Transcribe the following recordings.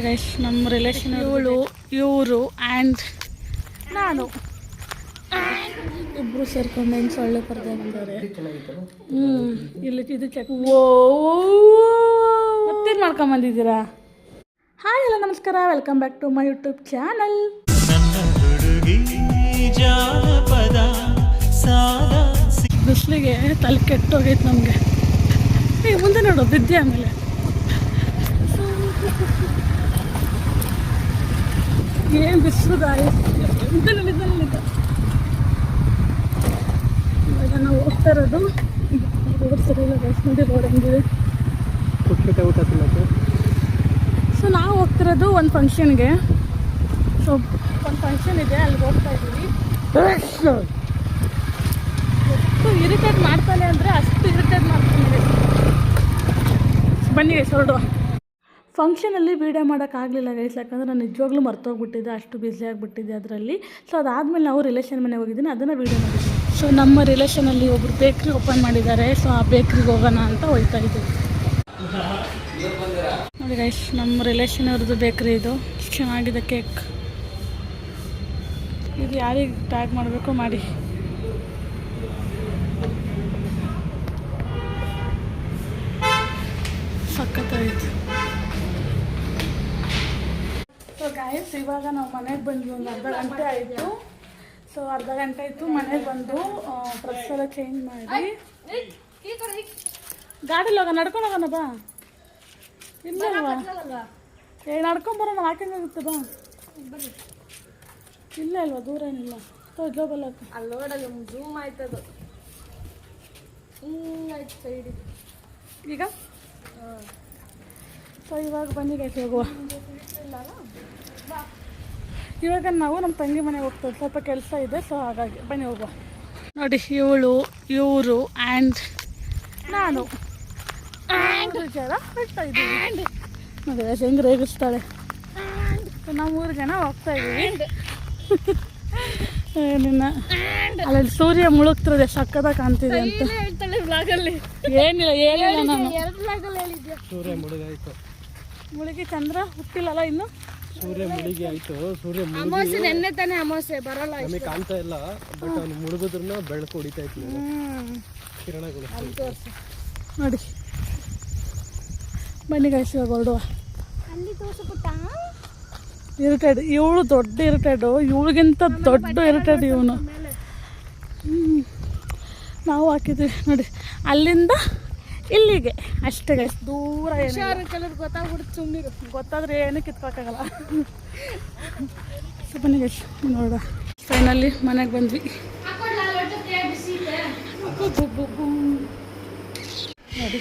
Guys ನಮ್ಮ relation ಇವರು and ನಾನು ಇಬ್ಬರು ಸೇರ್ಕೊಂಡು ಹೆಂಗೆ ಸೊಳ್ಳೆ ಪರದೆ ಬಂದವ್ರೆ. ಇಲ್ಲಿ ಇದು ಚೆಕ್ ಮತ್ತೇನು ಮಾಡ್ಕೊಂಬಂದಿದ್ದೀರಾ? ಹಾಯ್ ಎಲ್ಲ ನಮಸ್ಕಾರ, welcome back to my YouTube channel. ಬಿಸಿಲಿಗೆ ತಲೆ ಕೆಟ್ಟೋಗೈತೆ ನಮಗೆ. ಈಗ ಮುಂದೆ ನೋಡು ಬಿದ್ದೆ ಆಮೇಲೆ ಏನು ಬಿಸಿಲು ಗಾಳಿ. ಇವಾಗ ನಾವು ಹೋಗ್ತಾ ಇರೋದು ರೋಡ್ ಸರಿ ಇಲ್ಲ ಗೈಸ್, ನೋಡಿ ರೋಡ್ ಹೆಂಗಿದೆ. ಸೊ ನಾವು ಹೋಗ್ತಿರೋದು ಒಂದು ಫಂಕ್ಷನ್ಗೆ. ಸೊ ಒಂದು ಫಂಕ್ಷನ್ ಇದೆ, ಅಲ್ಲಿ ಹೋಗ್ತಾ ಇದ್ದೀವಿ. ಎಷ್ಟು ಇರಿಟೇಟ್ ಮಾಡ್ತಾನೆ ಅಂದರೆ ಅಷ್ಟು ಇರಿಟೇಟ್ ಮಾಡ್ತಾನೆ. ಬನ್ನಿ ಗೈಸ್ ಹೊರಡುವ. ಫಂಕ್ಷನಲ್ಲಿ ವೀಡಿಯೋ ಮಾಡೋಕ್ಕಾಗಲಿಲ್ಲ ಗೈಸ್, ಯಾಕಂದರೆ ನಾನು ನಿಜವಾಗ್ಲೂ ಮರ್ತೋಗ್ಬಿಟ್ಟಿದ್ದೆ, ಅಷ್ಟು ಬ್ಯುಸಿ ಆಗಿಬಿಟ್ಟಿದ್ದೆ ಅದರಲ್ಲಿ. ಸೊ ಅದಾದಮೇಲೆ ನಾವು ರಿಲೇಷನ್ ಮನೆಗೆ ಹೋಗಿದ್ದೀನಿ, ಅದನ್ನು ವೀಡಿಯೋ ಮಾಡಿದ್ದೀನಿ. ಸೊ ನಮ್ಮ ರಿಲೇಷನಲ್ಲಿ ಒಬ್ಬರು ಬೇಕ್ರಿ ಓಪನ್ ಮಾಡಿದ್ದಾರೆ. ಸೊ ಆ ಬೇಕ್ರಿಗೆ ಹೋಗೋಣ ಅಂತ ಹೋಗ್ತಾ ಇದ್ದೀವಿ. ನೋಡಿ ಗೈಸ್, ನಮ್ಮ ರಿಲೇಷನ್ ಅವ್ರದ್ದು ಬೇಕ್ರಿ ಇದು. ಚೆನ್ನಾಗಿದೆ ಕೇಕ್. ಇದು ಯಾರಿಗೆ ಟ್ಯಾಗ್ ಮಾಡಬೇಕು ಮಾಡಿ. ಸಖತ್ತಾಯಿತು. ಸೊ ಗಾಯಸ್, ಇವಾಗ ನಾವು ಮನೆಗೆ ಬಂದ್ವಿ. ಒಂದು ಅರ್ಧ ಗಂಟೆ ಆಯಿತು. ಸೊ ಅರ್ಧ ಗಂಟೆ ಆಯಿತು ಮನೆಗೆ ಬಂದು ಡ್ರೆಸ್ ಎಲ್ಲ ಚೇಂಜ್ ಮಾಡಿ ಗಾಡೀಲಿ ಹೋಗೋಣ, ನಡ್ಕೊಂಡು ಹೋಗೋಣ ಬಾ. ಇಲ್ಲ ಅಲ್ವಾ, ನಡ್ಕೊಂಬರೋಣ, ಹಾಕಿಂಗಾಗುತ್ತೆ ಬಾ. ಇಲ್ಲ ಅಲ್ವಾ, ದೂರ ಏನಿಲ್ಲ. ಜೋಬಲ್ಲ ಅಲ್ಲಿ ನೋಡಲ್ಲ, ಜೂಮ್ ಆಯ್ತದು ಹಿಂಗಾಯ್ತು ಸೈಡಿ ಈಗ. ಸೊ ಇವಾಗ ಬನ್ನಿ ಗೈಸ್ ಹೋಗುವ. ಇವಾಗ ನಾವು ನಮ್ಮ ತಂಗಿ ಮನೆಗೆ ಹೋಗ್ತೀವಿ, ಸ್ವಲ್ಪ ಕೆಲಸ ಇದೆ. ಸೊ ಹಾಗಾಗಿ ಬನ್ನಿ ಹೋಗುವ. ನೋಡಿ ಇವರು ಆ್ಯಂಡ್ ನಾನು ಹೋಗ್ತಾ ಇದ್ದೀವಿ. ನೋಡಿ ಹೆಂಗೆ ರೇಗಿಸ್ತಾಳೆ. ನಾವು 3 ಜನ ಹೋಗ್ತಾ ಇದ್ದೀವಿ. ನಿನ್ನ ಅಲ್ಲಿ ಸೂರ್ಯ ಮುಳುಗ್ತಿರೋದೆ, ಸಕ್ಕದಾಗ ಕಾಣ್ತಿದೆ ಅಂತ ಏನಿಲ್ಲ ಏನಿಲ್ಲ. ನಾನು ಸೂರ್ಯ ಮುಳುಗಾಯ್ತು, ಮುಳುಗಿ ಚಂದ್ರ ಹುಟ್ಟಿಲ್ಲಲ್ಲ ಇನ್ನು. ಸೂರ್ಯ ಮುಳುಗಿ ಆಯ್ತು. ಸೂರ್ಯ ಅಮಾವಾಸ್ಯೆ ನೆನ್ನೆ ತಾನೇ, ಅಮಾವಾಸ್ಯೆ ಬರಲ್ಲ, ನಮಗೆ ಕಾಣ್ತಾ ಇಲ್ಲ. ಬಟ್ ಅವ್ನು ಮುಳುಗಿದ್ರೂ ಬೆಳಕು ಹೊಡಿತಾ ಇತ್ತು, ಕಿರಣಗಳು. ನೋಡಿ ಬನ್ನಿ ಗಾಯ್ಸ್, ಇವಾಗ ಹೊರಡುವ. ಇರಿಟೇಡ್ ಇವಳು, ದೊಡ್ಡ ಇರಿಟೇಡು. ಇವಳಿಗಿಂತ ದೊಡ್ಡ ಇರಿಟೇಡ್ ಇವನು. ನಾವು ಹಾಕಿದ್ವಿ ನೋಡಿ, ಅಲ್ಲಿಂದ ಇಲ್ಲಿಗೆ ಅಷ್ಟೇ ಗೈಸ್, ದೂರ. ಕಲರ್ ಗೊತ್ತಾಗ್ಬಿಡುತ್ತೆ, ಸುಮ್ಮನೆ ಗೊತ್ತಾದ್ರೆ ಏನು ಕಿತ್ಕೊಳಕ್ಕಾಗಲ್ಲ. ಬನ್ನಿ ಗೈಸ್ ನೋಡ. ಫೈನಲಿ ಮನೆಗೆ ಬಂದ್ವಿ. ನೋಡಿ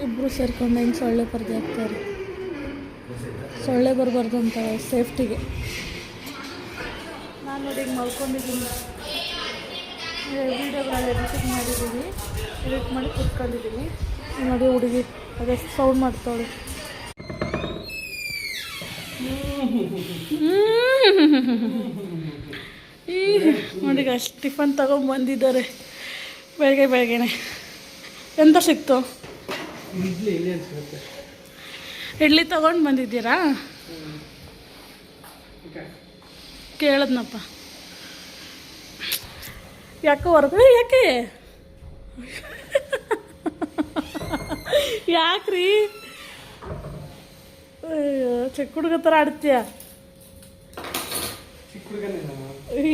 ಇಬ್ಬರು ಸೇರ್ಕೊಂಡು ಹೆಂಗೆ ಸೊಳ್ಳೆ ಪರದೆ ಹಾಕ್ತಾರೆ. ಸೊಳ್ಳೆ ಬರಬಾರ್ದು ಅಂತ ಸೇಫ್ಟಿಗೆ. ನಾನು ನೋಡಿ ಹಿಂಗೆ ಮಲ್ಕೊಂಡಿದ್ದೀನಿ. ವೀಡಿಯೋಗಳೆಲ್ಲ ಎಡಿಟಿಂಗ್ ಮಾಡಿದ್ದೀವಿ, ಎಡಿಟ್ ಮಾಡಿ ಕೂತ್ಕೊಂಡಿದ್ದೀನಿ. ನೋಡಿ ಹುಡುಗಿ ಅದೇ ಸೌಂಡ್ ಮಾಡ್ತಾಳೆ. ನೋಡಿ ಅಷ್ಟು ಟಿಫನ್ ತಗೊಂಡ್ಬಂದಿದ್ದಾರೆ ಬೆಳಗ್ಗೆನೆ. ಎಂತ ಸಿಕ್ತು? ಇಡ್ಲಿ ತಗೊಂಡು ಬಂದಿದ್ದೀರಾ? ಕೇಳದ್ನಪ್ಪ. ಯಾಕೋ ಹೊರಗಡೆ ಯಾಕೆ ಯಾಕ್ರಿ? ಅಯ್ಯೋ, ಚಿಕ್ಕ ಹುಡುಗ ಥರ ಆಡ್ತೀಯ.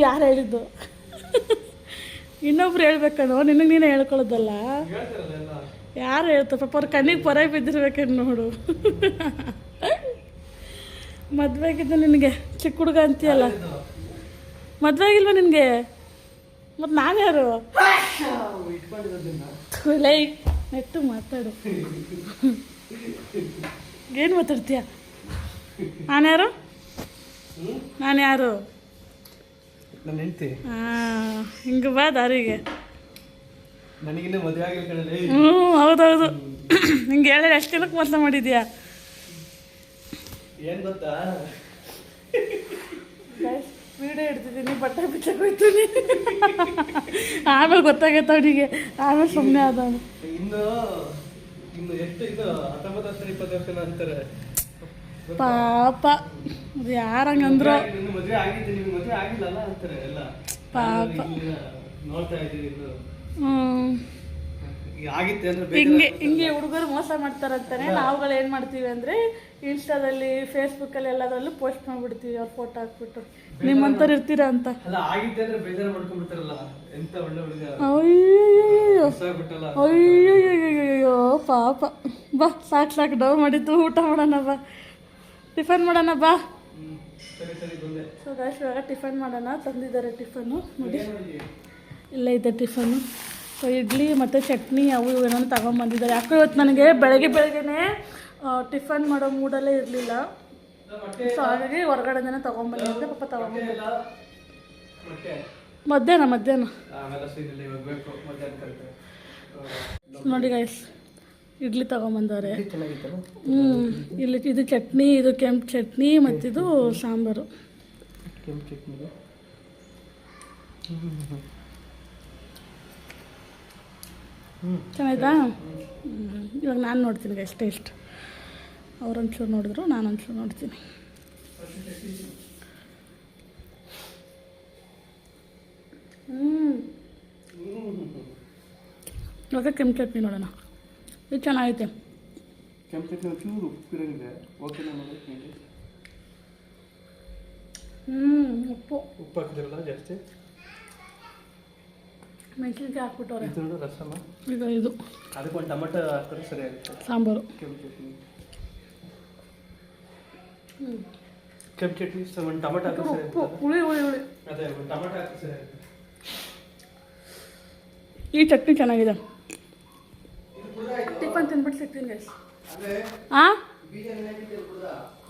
ಯಾರು ಹೇಳಿದ್ದು? ಇನ್ನೊಬ್ರು ಹೇಳ್ಬೇಕಣ್ಣೋ, ನಿನಗೆ ನೀನೇ ಹೇಳ್ಕೊಳ್ಳೋದಲ್ಲ. ಯಾರು ಹೇಳ್ತಾರೆ ಪಾಪ, ಅವ್ರ ಕಣ್ಣಿಗೆ ಪೊರೆ ಬಿದ್ದಿರ್ಬೇಕೇನು ನೋಡು. ಮದುವೆ ಆಗಿದ್ದು ನಿನಗೆ, ಚಿಕ್ಕ ಹುಡುಗ ಅಂತೀಯಲ್ಲ. ಮದುವೆ ಆಗಿಲ್ವ ನಿನಗೆ? ಮತ್ತು ನಾನು ಯಾರು? ಲೈ ನೆಟ್ಟು ಮಾತಾಡು. ಏನು ಮಾತಾಡ್ತೀಯ? ನಾನು ಯಾರು? ಹಾಂ, ಹಿಂಗೆ ಬಾ ದಾರಿಗೆ. ಹೌದೌದು. ಹಿಂಗೆ ಹೇಳಿದ್ರೆ ಎಷ್ಟು ಜನಕ್ಕೆ ಮೋಸ ಮಾಡಿದ್ಯಾ? ಏನು ಗೊತ್ತಾ, ವೀಡಿಯೋ ಹಿಡ್ತಿದ್ದೀನಿ, ಬಟ್ಟೆ ಬಿಚ್ಚಕ್ಕೆ ಹೋಗ್ತೀನಿ. ಆಮೇಲೆ ಗೊತ್ತಾಗೈತೆ ಅವನಿಗೆ, ಆಮೇಲೆ ಸುಮ್ಮನೆ ಆದವನು. ಇನ್ನು ಎಷ್ಟು ಇದು 19 ವರ್ಷ 20 ವರ್ಷ ಅಂತಾರೆ. ಪಾಪ ಅದು ಯಾರಂಗಂದ್ರು ನಿಮ್ಗೆ ಮದುವೆ ಆಗಿದ್ದು ನಿಮ್ಗೆ ಮದುವೆ ಆಗಿಲ್ಲಲ್ಲ ಅಂತಾರೆ ಎಲ್ಲ. ಪಾಪ. ನೋಡ್ತಾ ಇದ್ದೀವಿ ಇದು ಹ್ಞೂ ಈಗ ಆಗಿತ್ತೆ ಅಂದ್ರೆ ಹಿಂಗೆ ಹುಡುಗರು ಮೋಸ ಮಾಡ್ತಾರಂತಾನೆ. ನಾವುಗಳು ಏನು ಮಾಡ್ತೀವಿ ಅಂದರೆ ಇನ್ಸ್ಟಾದಲ್ಲಿ ಫೇಸ್ಬುಕ್ಕಲ್ಲಿ ಎಲ್ಲದರಲ್ಲೂ ಪೋಸ್ಟ್ ಮಾಡಿಬಿಡ್ತೀವಿ ಅವ್ರ ಫೋಟೋ ಹಾಕ್ಬಿಟ್ಟು ನಿಮ್ಮಂಥವ್ರು ಇರ್ತೀರಾ ಅಂತ. ಅಲ್ಲ ಆಗಿತ್ತೆ ಅಂದ್ರೆ ಬೇಜಾರು ಮಾಡ್ಕೊಂಡ್ಬಿಡ್ತಾರಲ್ಲ. ಎಂತ ಒಳ್ಳೆ ಹುಡುಗ ಅಯ್ಯೋ ಬಿಟ್ಟಲ್ಲ. ಅಯ್ಯೋ ಪಾಪ. ಬಾ ಸಾಕು ಡವ್ ಮಾಡಿದ್ದು ಊಟ ಮಾಡೋಣ ಬಾ, ಟಿಫನ್ ಮಾಡೋಣ ಬಾ. ಸರಿ ಸರಿ ಬಂದೆ. ಸೊ ಗಾಯ್ಸ್ ಇವಾಗ ಟಿಫನ್ ಮಾಡೋಣ. ತಂದಿದ್ದಾರೆ ಟಿಫನ್ನು ನೋಡಿ, ಇಲ್ಲೇ ಇದೆ ಟಿಫನ್ನು. ಸೊ ಇಡ್ಲಿ ಮತ್ತು ಚಟ್ನಿ ಅವು ಇವು ಏನೋ ತಗೊಂಬಂದಿದ್ದಾರೆ. ಯಾಕೋ ಇವತ್ತು ನನಗೆ ಬೆಳಗ್ಗೆನೇ ಟಿಫನ್ ಮಾಡೋ ಮೂಡಲ್ಲೇ ಇರಲಿಲ್ಲ. ಸೊ ಹಾಗಾಗಿ ಹೊರಗಡೆನೇ ತೊಗೊಂಬಂದಿದ್ದೆ. ಪಾಪ ತೊಗೊಂಬಂದಿದ್ದೆ ಮಧ್ಯಾಹ್ನ ನೋಡಿ ಗಾಯ್ಸ್, ಇಡ್ಲಿ ತೊಗೊಂಬಂದವ್ರೆ. ಇಲ್ಲಿ ಇದು ಚಟ್ನಿ, ಇದು ಕೆಂಪು ಚಟ್ನಿ ಮತ್ತಿದು ಸಾಂಬಾರು. ಕೆಂಪು ಚಟ್ನಿ ಚೆನ್ನಾಯ್ತಾ? ಇವಾಗ ನಾನು ನೋಡ್ತೀನಿ ಗೈಸ್ ಟೇಸ್ಟ್. ಅವ್ರೊಂಚೂರು ನೋಡಿದ್ರು, ನಾನೊಂಚೂರು ನೋಡ್ತೀನಿ. ಇವಾಗ ಕೆಂಪು ಚಟ್ನಿ ನೋಡೋಣ. ಇದು ಚೆನ್ನಾಗೈತೆ. ಕೆಂಪು ಚಟ್ನಿ ಒಂಚೂರು ಉಪ್ಪಿರಂಗಿದೆ. ಓಕೆ ಉಪ್ಪು ಹಾಕಿದ್ರಲ್ಲ ಜಾಸ್ತಿ. ಮೆಣಸಿನ್ಕಾಯಿ ಹಾಕ್ಬಿಟ್ಟವ್ರೆ. ಇದು ರಸಮ. ಈಗ ಇದು ಅದಕ್ಕೆ ಒಂದು ಟೊಮೆಟೊ ಹಾಕಿದ್ರೆ ಸರಿ ಆಗುತ್ತೆ. ಸಾಂಬಾರು. ಕೆಂಪು ಚಟ್ನಿ ಒಂದು ಟೊಮೆಟೊ ಹಾಕಿದ್ರೆ ಸರಿ ಉಪ್ಪು ಹುಳಿ ಅದೇ ಒಂದು ಟೊಮೆಟೊ ಹಾಕಿದ್ರೆ ಸರಿ ಆಗುತ್ತೆ. ಈ ಚಟ್ನಿ ಚೆನ್ನಾಗಿದೆ. ಟಿಫನ್ ತಿನ್ಬಿಟ್ಟು ಸಿಗ್ತೀನಿ ಗೈಸ್. ಹಾಂ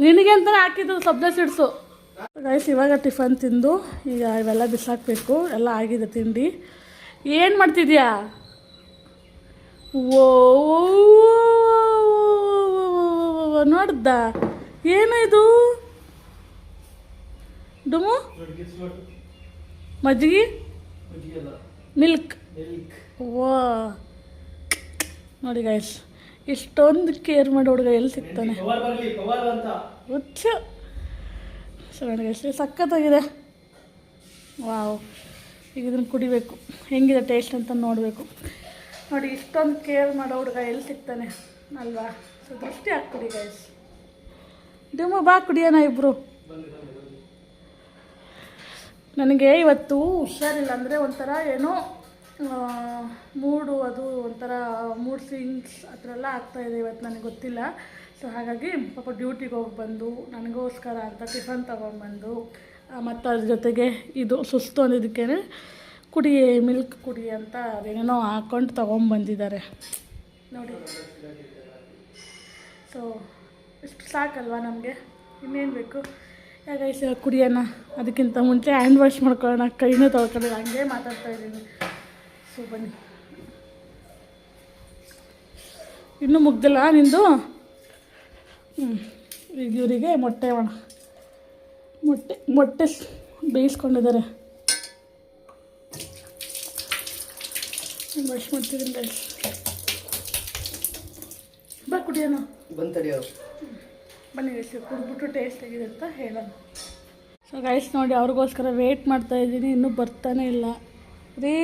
ನಿನಗೆ ಅಂತಲೇ ಹಾಕಿದ್ದು ಸಬ್ಜಾ ಸೀಡ್ಸು ಗೈಸ್. ಇವಾಗ ಟಿಫನ್ ತಿಂದು ಈಗ ಇವೆಲ್ಲ ಬಿಸಾಕಬೇಕು. ಎಲ್ಲ ಆಗಿದೆ ತಿಂಡಿ. ಏನು ಮಾಡ್ತಿದ್ಯಾ? ಓ ನೋಡ್ದ ಏನು ಇದು ಡುಮು? ಮಜ್ಜಿಗೆ ಮಿಲ್ಕ್. ಓ ನೋಡಿ ಗೈಸ್, ಇಷ್ಟೊಂದು ಕೇರ್ ಮಾಡೋ ಹುಡುಗ ಎಲ್ಲಿ ಸಿಗ್ತಾನೆ? ಹುಚ್ಚ. ಸೊ ನೋಡಿ ಗೈಸ್, ಸಖತ್ತಾಗಿದೆ. ವಾವ್. ಈಗ ಇದನ್ನು ಕುಡಿಬೇಕು, ಹೆಂಗಿದೆ ಟೇಸ್ಟ್ ಅಂತ ನೋಡಬೇಕು. ನೋಡಿ ಇಷ್ಟೊಂದು ಕೇರ್ ಮಾಡೋ ಹುಡುಗ ಎಲ್ಲಿ ಸಿಗ್ತಾನೆ ಅಲ್ವಾ? ಸೊ ದೃಷ್ಟಿ ಹಾಕ್ಬಿಡಿ ಗೈಸ್. ಡುಮು ಬಾ ಕುಡಿಯೋಣ ಇಬ್ಬರು. ನನಗೆ ಇವತ್ತು ಹುಷಾರಿಲ್ಲ, ಅಂದರೆ ಒಂಥರ ಏನೋ ಮೂಡು, ಅದು ಒಂಥರ ಮೂಡ್ ಸ್ವಿಂಗ್ಸ್ ಆ ಥರ ಎಲ್ಲ ಆಗ್ತಾಯಿದೆ ಇವತ್ತು, ನನಗೆ ಗೊತ್ತಿಲ್ಲ. ಸೊ ಹಾಗಾಗಿ ಪಾಪ ಡ್ಯೂಟಿಗೆ ಹೋಗಿ ಬಂದು ನನಗೋಸ್ಕರ ಅಂತ ಟಿಫನ್ ತೊಗೊಂಡ್ಬಂದು ಮತ್ತು ಅದ್ರ ಜೊತೆಗೆ ಇದು ಸುಸ್ತು ಅಂದಿದ್ದಕ್ಕೇ ಮಿಲ್ಕ್ ಕುಡಿ ಅಂತ ಅದೇನೇನೋ ಹಾಕ್ಕೊಂಡು ತೊಗೊಂಬಂದಿದ್ದಾರೆ ನೋಡಿ. ಸೊ ಇಷ್ಟು ಸಾಕಲ್ವಾ ನಮಗೆ, ಇನ್ನೇನು ಬೇಕು? ಯಾಕೈಸ್ ಕುಡಿಯೋಣ. ಅದಕ್ಕಿಂತ ಮುಂಚೆ ಹ್ಯಾಂಡ್ ವಾಶ್ ಮಾಡ್ಕೊಳ್ಳೋಣ, ಕೈನೂ ತೊಳ್ಕೊಳ್ಳೋಣ. ಹಂಗೆ ಮಾತಾಡ್ತಾಯಿದ್ದೀನಿ. ಸೊ ಬನ್ನಿ. ಇನ್ನೂ ಮುಗ್ದಿಲ್ಲ ನಿಂದು? ಈಗ ಇವರಿಗೆ ಮೊಟ್ಟೆ ಬೇಯಿಸ್ಕೊಂಡಿದ್ದಾರೆ. ವಾಶ್ ಮಾಡ್ತಿದ್ದೀನಿ ಗೈಸ್. ಬಾ ಕುಡಿಯೋಣ. ಬನ್ನಿ ಗೈಸ್, ಕುಡಿದ್ಬಿಟ್ಟು ಟೇಸ್ಟ್ ಆಗಿದೆ ಅಂತ ಹೇಳೋಣ. ಸೊ ಗೈಸ್ ನೋಡಿ, ಅವ್ರಿಗೋಸ್ಕರ ವೆಯ್ಟ್ ಮಾಡ್ತಾಯಿದ್ದೀನಿ, ಇನ್ನೂ ಬರ್ತಾನೆ ಇಲ್ಲ ರೀ.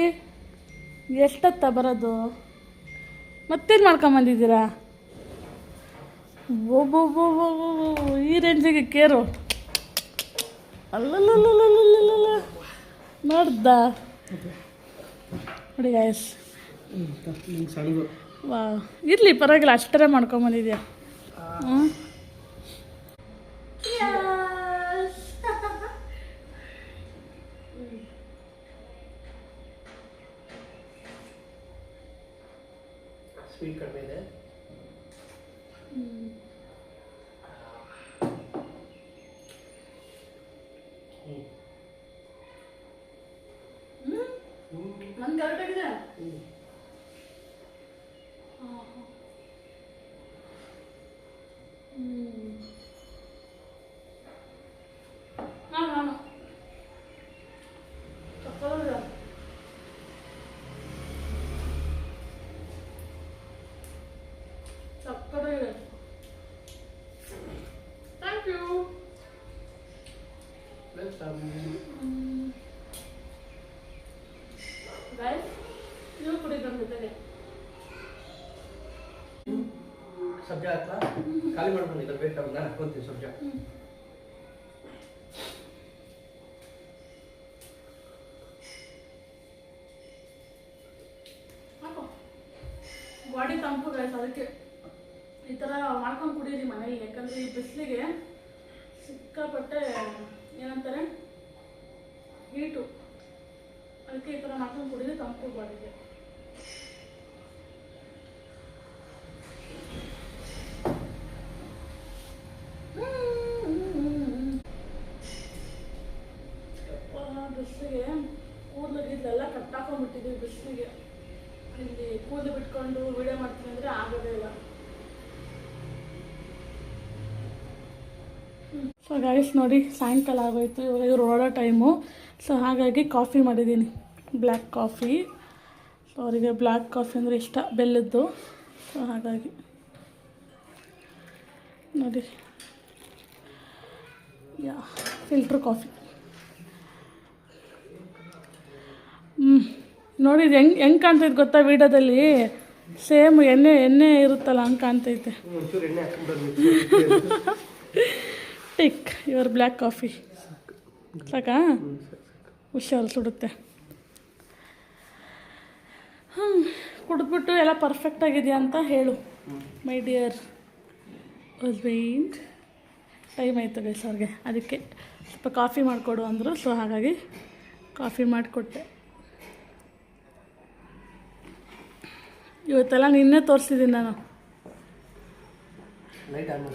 ಎಷ್ಟೊತ್ತ ಬರೋದು? ಮತ್ತೇನು ಮಾಡ್ಕೊಂಬಂದಿದ್ದೀರಾ? ಈ ರೇಂಜಿಗೆ ಕೇರು ಅಲ್ಲಲ್ಲ ನೋಡ್ದ ನೋಡಿ ಗಾಯಸ್. ವಾ ಇರಲಿ ಪರವಾಗಿಲ್ಲ, ಅಷ್ಟರೇ ಮಾಡ್ಕೊಂಬಂದಿದ್ಯಾ. ಹ್ಞೂ ಸ್ವೀಟ್ ಕಡಿಮೆ ಇದೆ. ನನ್ಗೆ ಕರೆಕ್ಟಾಗಿದೆ. ನಾನು ಸಕ್ಕತ್ತಾಗಿದೆ. ನೀವು ಕುಡಿ ನಮ್ಮ ಜೊತೆಗೆ. ಸಬ್ಜಾ ಹಾಕ್ಲಾ? ಖಾಲಿ ಮಾಡ್ಕೊಂಡಿದ್ದೆ ಬೇಕಾದ್ರೆ ನಾನು ಹಾಕ್ಕೊಂತೀನಿ ಸಬ್ಜಾ. ಬಾಡಿ ತಂಪು ಗೈಸ್, ಅದಕ್ಕೆ ಈ ಥರ ಮಾಡ್ಕೊಂಡು ಕುಡೀರಿ ಮನೇಲಿ. ಯಾಕಂದರೆ ಈ ಬಿಸಿಲಿಗೆ ಸಿಕ್ಕಾಪಟ್ಟೆ ಏನಂತಾರೆ ಹೀಟು, ಅದಕ್ಕೆ ಈ ಥರ ಮಾಡ್ಕೊಂಡು ಕುಡೀರಿ, ತಂಪು ಬಾಡಿಗೆ. ಬಿಸಿಲಿಗೆ ಕೂದಲು ಗೀದಲೆಲ್ಲ ಕಟ್ಟಾಕೊಂಡ್ಬಿಟ್ಟಿದ್ದೀವಿ ಬಿಸಿಲಿಗೆ. ಇಲ್ಲಿ ಕೂದಲು ಬಿಟ್ಕೊಂಡು ವಿಡಿಯೋ ಮಾಡ್ತೀನಿ ಅಂದರೆ ಆಗೋದೇ ಇಲ್ಲ. ಸೊ ಗೈಸ್ ನೋಡಿ, ಸಾಯಂಕಾಲ ಆಗೋಯ್ತು, ಇವಾಗ ಇವ್ರು ಹೊರಡೋ ಟೈಮು. ಸೊ ಹಾಗಾಗಿ ಕಾಫಿ ಮಾಡಿದ್ದೀನಿ, ಬ್ಲ್ಯಾಕ್ ಕಾಫಿ. ಸೊ ಅವರಿಗೆ ಬ್ಲ್ಯಾಕ್ ಕಾಫಿ ಅಂದರೆ ಇಷ್ಟ, ಬೆಲ್ಲದ್ದು. ಸೊ ಹಾಗಾಗಿ ನೋಡಿ, ಫಿಲ್ಟ್ರ್ ಕಾಫಿ. ನೋಡಿ ಇದು ಹೆಂಗೆ ಕಾಣ್ತೈತೆ ಗೊತ್ತಾ ವೀಡಿಯೋದಲ್ಲಿ? ಸೇಮ್ ಎಣ್ಣೆ ಇರುತ್ತಲ್ಲ ಹಂಗೆ ಕಾಣ್ತೈತೆ. ಟಿಕ್ ಯುವರ್ ಬ್ಲ್ಯಾಕ್ ಕಾಫಿ ಸಾಕಾ? ಹುಷಾರು, ಸುಡುತ್ತೆ. ಕುಡಿದ್ಬಿಟ್ಟು ಎಲ್ಲ ಪರ್ಫೆಕ್ಟ್ ಆಗಿದೆಯಾ ಅಂತ ಹೇಳು ಮೈ ಡಿಯರ್ ಹಸ್ಬೆಂಡ್. ಟೈಮ್ ಆಯಿತು ಗೈಸ್ ಅವ್ರಿಗೆ, ಅದಕ್ಕೆ ಸ್ವಲ್ಪ ಕಾಫಿ ಮಾಡಿಕೊಡು ಅಂದರು. ಸೊ ಹಾಗಾಗಿ ಕಾಫಿ ಮಾಡಿಕೊಟ್ಟೆ. ಇವತ್ತೆಲ್ಲ ನಿನ್ನೆ ತೋರಿಸಿದ್ದೀನಿ ನಾನು.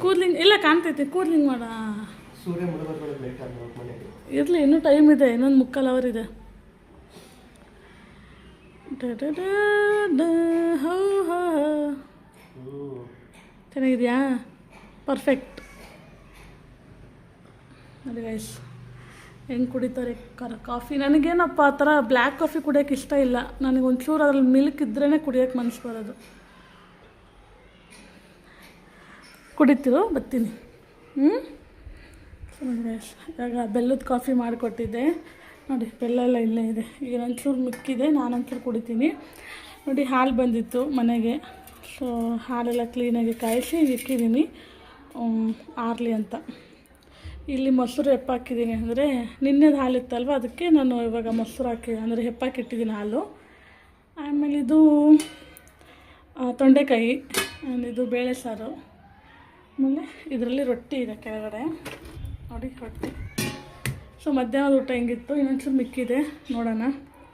ಕೂದ್ಲಿಂಗ್ ಇಲ್ಲ ಕಾಣ್ತೈತಿ, ಕೂದ್ಲಿಂಗ್ ಮಾಡ. ಇರಲಿ, ಇನ್ನೂ ಟೈಮ್ ಇದೆ, ಇನ್ನೊಂದು 3/4 ಅವರ್ ಇದೆ. ಚೆನ್ನಾಗಿದೆಯಾ? ಪರ್ಫೆಕ್ಟ್. ನೋಡಿ ಗೈಸ್ ಹೆಂಗೆ ಕುಡಿತಾರೆ ಕಾಫಿ. ನನಗೇನಪ್ಪ ಆ ಥರ ಬ್ಲ್ಯಾಕ್ ಕಾಫಿ ಕುಡಿಯೋಕ್ಕೆ ಇಷ್ಟ ಇಲ್ಲ. ನನಗೆ ಒಂಚೂರು ಅದ್ರಲ್ಲಿ ಮಿಲ್ಕ್ ಇದ್ರೇ ಕುಡಿಯೋಕ್ಕೆ ಮನಸ್ಸು ಬರೋದು. ಕುಡಿತೀರೋ ಬರ್ತೀನಿ. ನೋಡಿ ಗೈಸ್, ಇವಾಗ ಬೆಲ್ಲದ ಕಾಫಿ ಮಾಡಿಕೊಟ್ಟಿದ್ದೆ. ನೋಡಿ ಬೆಲ್ಲ ಎಲ್ಲ ಇಲ್ಲೇ ಇದೆ. ಈಗ ಒಂಚೂರು ಮಿಕ್ಕಿದೆ, ನಾನೊಂಚೂರು ಕುಡಿತೀನಿ. ನೋಡಿ ಹಾಲು ಬಂದಿತ್ತು ಮನೆಗೆ. ಸೊ ಹಾಲೆಲ್ಲ ಕ್ಲೀನಾಗಿ ಕಾಯಿಸಿ ಇಕ್ಕಿದ್ದೀನಿ ಆರಲಿ ಅಂತ. ಇಲ್ಲಿ ಮೊಸರು ಹೆಪ್ಪಾಕಿದ್ದೀನಿ, ಅಂದರೆ ನಿನ್ನೆದು ಹಾಲಿತ್ತಲ್ವ, ಅದಕ್ಕೆ ನಾನು ಇವಾಗ ಮೊಸರು ಹಾಕಿ ಅಂದರೆ ಹೆಪ್ಪಾಕಿಟ್ಟಿದ್ದೀನಿ ಹಾಲು. ಆಮೇಲೆ ಇದು ತೊಂಡೆಕಾಯಿ, ಇದು ಬೇಳೆ ಸಾರು. ಆಮೇಲೆ ಇದರಲ್ಲಿ ರೊಟ್ಟಿ ಇದೆ ಕೆಳಗಡೆ, ನೋಡಿ ರೊಟ್ಟಿ. ಸೊ ಮಧ್ಯಾಹ್ನದ ಊಟ ಹೆಂಗಿತ್ತು, ಇನ್ನೊಂಚೂರು ಮಿಕ್ಕಿದೆ, ನೋಡೋಣ.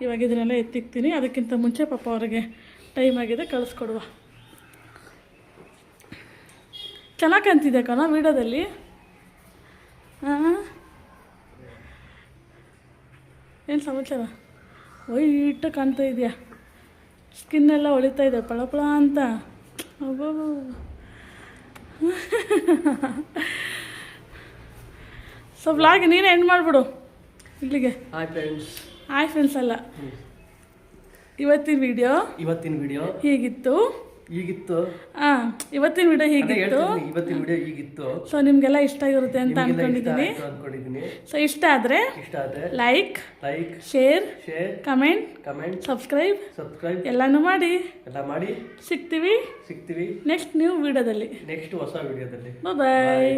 ಇವಾಗ ಇದನ್ನೆಲ್ಲ ಎತ್ತಿಕ್ತೀನಿ. ಅದಕ್ಕಿಂತ ಮುಂಚೆ ಪಾಪ ಅವರಿಗೆ ಟೈಮ್ ಆಗಿದೆ, ಕಳಿಸ್ಕೊಡುವ. ಚೆನ್ನಾಗಿ ಕಾಣ್ತಿದೆ ಕಣ ವೀಡಿಯೋದಲ್ಲಿ. ಏನು ಸಮಾಚಾರ? ವೈಟ್ ಕಾಣ್ತಾ ಇದೆಯಾ? ಸ್ಕಿನ್ನೆಲ್ಲ ಹೊಳಿತಾ ಇದೆ ಪಳಪಳ ಅಂತ. ಅಬ್ಬೋ ಸೊ ವ್ಲಾಗ್ ನೀನೇ ಎಂಡ್ ಮಾಡಿಬಿಡು ಇಲ್ಲಿಗೆ. ಹಾಯ್ ಫ್ರೆಂಡ್ಸ್ ಅಲ್ಲ, ಇವತ್ತಿನ ವಿಡಿಯೋ ಹೀಗಿತ್ತು. ಇವತ್ತಿನ ವಿಡಿಯೋ ಹೀಗಿತ್ತು. ಸೊ ನಿಮ್ಗೆಲ್ಲ ಇಷ್ಟ ಆಗಿರುತ್ತೆ ಅಂತ ಅನ್ಕೊಂಡಿದ್ದೀನಿ. ಸೊ ಇಷ್ಟ ಆದ್ರೆ ಲೈಕ್, ಶೇರ್, ಕಮೆಂಟ್, ಸಬ್ಸ್ಕ್ರೈಬ್ ಎಲ್ಲಾನು ಮಾಡಿ. ಸಿಗ್ತೀವಿ ನೆಕ್ಸ್ಟ್ ನ್ಯೂ ವಿಡಿಯೋದಲ್ಲಿ. ಹೊಸ ವಿಡಿಯೋದಲ್ಲಿ. ಬಾಯ್.